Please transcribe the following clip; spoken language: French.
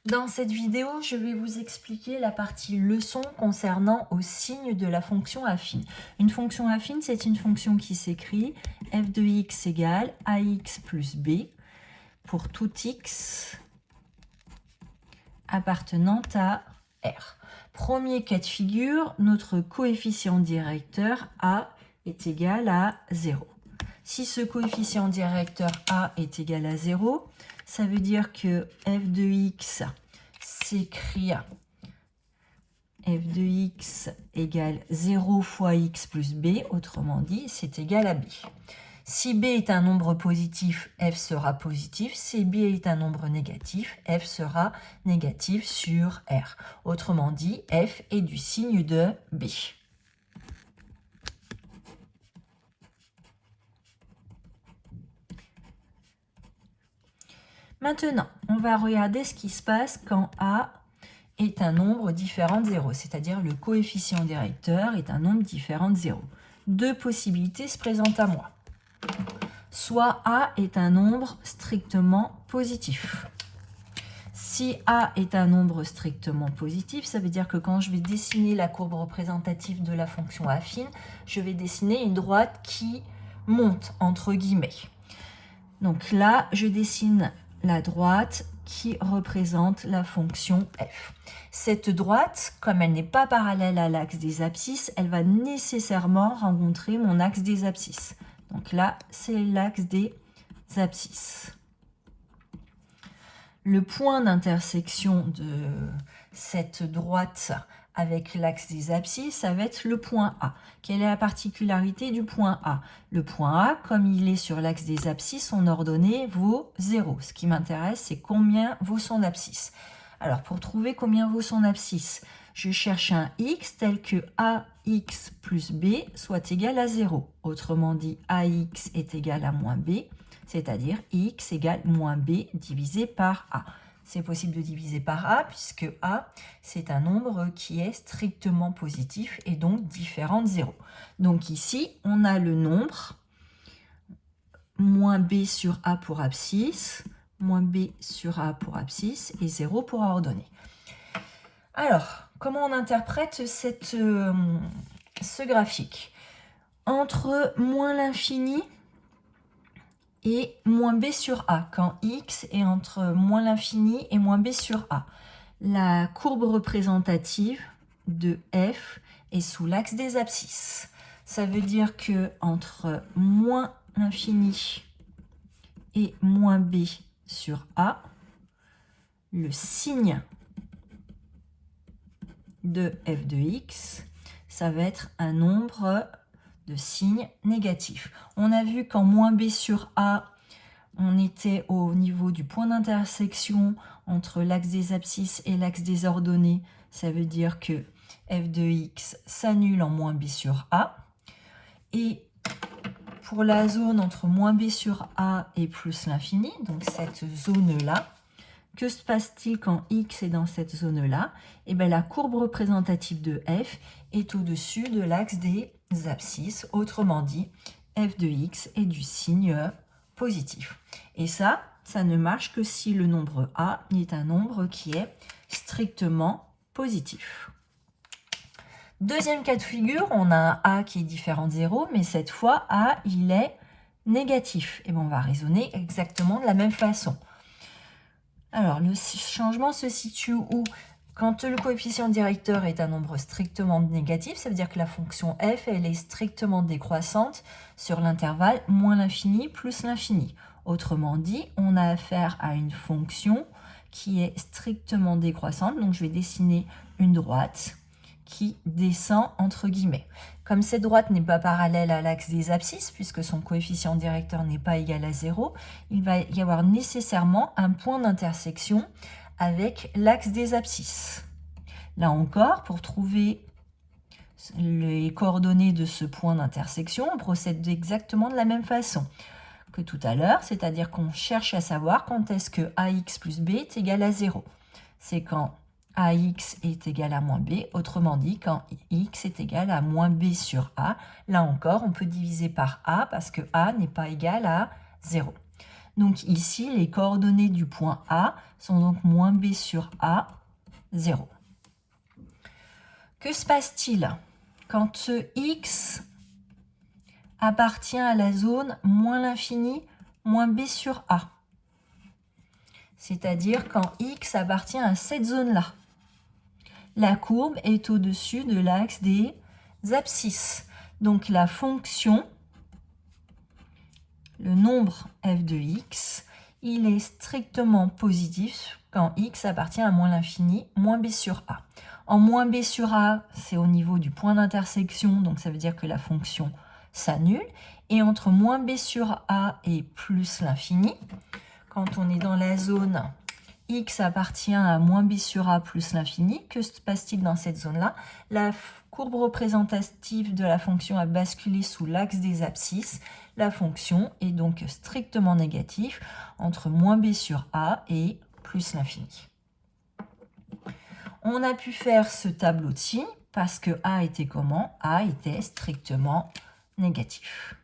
Dans cette vidéo, je vais vous expliquer la partie leçon concernant au signe de la fonction affine. Une fonction affine, c'est une fonction qui s'écrit f de x égale ax plus b pour tout x appartenant à R. Premier cas de figure, notre coefficient directeur a est égal à 0. Si ce coefficient directeur a est égal à 0, ça veut dire que f de x s'écrit f de x égale 0 fois x plus b, autrement dit, c'est égal à b. Si b est un nombre positif, f sera positif. Si b est un nombre négatif, f sera négatif sur R. Autrement dit, f est du signe de b. Maintenant, on va regarder ce qui se passe quand A est un nombre différent de 0, c'est-à-dire le coefficient directeur est un nombre différent de 0. Deux possibilités se présentent à moi. Soit A est un nombre strictement positif. Si A est un nombre strictement positif, ça veut dire que quand je vais dessiner la courbe représentative de la fonction affine, je vais dessiner une droite qui monte, entre guillemets. Donc là, je dessine la droite qui représente la fonction f. Cette droite, comme elle n'est pas parallèle à l'axe des abscisses, elle va nécessairement rencontrer mon axe des abscisses. Donc là, c'est l'axe des abscisses. Le point d'intersection de cette droite avec l'axe des abscisses, ça va être le point A. Quelle est la particularité du point A? Le point A, comme il est sur l'axe des abscisses, son ordonnée vaut 0. Ce qui m'intéresse, c'est combien vaut son abscisse. Alors, pour trouver combien vaut son abscisse, je cherche un x tel que ax plus b soit égal à 0. Autrement dit, ax est égal à moins b, c'est-à-dire x égale moins b divisé par a. C'est possible de diviser par a puisque a, c'est un nombre qui est strictement positif et donc différent de 0. Donc ici, on a le nombre moins b sur a pour abscisse, moins b sur a pour abscisse et 0 pour ordonnée. Alors, comment on interprète ce graphique? Entre moins l'infini et moins b sur a, quand x est entre moins l'infini et moins b sur a. La courbe représentative de f est sous l'axe des abscisses. Ça veut dire que entre moins l'infini et moins b sur a, le signe de f de x, ça va être un nombre de signes négatifs. On a vu qu'en moins b sur a, on était au niveau du point d'intersection entre l'axe des abscisses et l'axe des ordonnées. Ça veut dire que f de x s'annule en moins b sur a. Et pour la zone entre moins b sur a et plus l'infini, donc cette zone-là, que se passe-t-il quand x est dans cette zone-là? Eh bien, la courbe représentative de f est au-dessus de l'axe des abscisses. Autrement dit, f de x est du signe positif. Et ça ne marche que si le nombre a est un nombre qui est strictement positif. Deuxième cas de figure, on a un a qui est différent de 0, mais cette fois, a, il est négatif. Et bien, on va raisonner exactement de la même façon. Alors, le changement se situe où? Quand le coefficient directeur est un nombre strictement négatif, ça veut dire que la fonction f, elle est strictement décroissante sur l'intervalle moins l'infini plus l'infini. Autrement dit, on a affaire à une fonction qui est strictement décroissante. Donc, je vais dessiner une droite qui descend entre guillemets. Comme cette droite n'est pas parallèle à l'axe des abscisses, puisque son coefficient directeur n'est pas égal à 0, il va y avoir nécessairement un point d'intersection avec l'axe des abscisses. Là encore, pour trouver les coordonnées de ce point d'intersection, on procède exactement de la même façon que tout à l'heure, c'est-à-dire qu'on cherche à savoir quand est-ce que ax plus b est égal à 0. C'est quand ax est égal à moins b, autrement dit quand x est égal à moins b sur a. Là encore, on peut diviser par a parce que a n'est pas égal à 0. Donc ici, les coordonnées du point A sont donc moins b sur A, 0. Que se passe-t-il quand ce x appartient à la zone moins l'infini, moins b sur A? C'est-à-dire quand x appartient à cette zone-là. La courbe est au-dessus de l'axe des abscisses. Donc la fonction, le nombre f de x, il est strictement positif quand x appartient à moins l'infini, moins b sur a. En moins b sur a, c'est au niveau du point d'intersection, donc ça veut dire que la fonction s'annule. Et entre moins b sur a et plus l'infini, quand on est dans la zone x appartient à moins b sur a plus l'infini, que se passe-t-il dans cette zone-là? La courbe représentative de la fonction a basculé sous l'axe des abscisses. La fonction est donc strictement négative entre moins b sur a et plus l'infini. On a pu faire ce tableau de signes parce que a était comment? A était strictement négatif.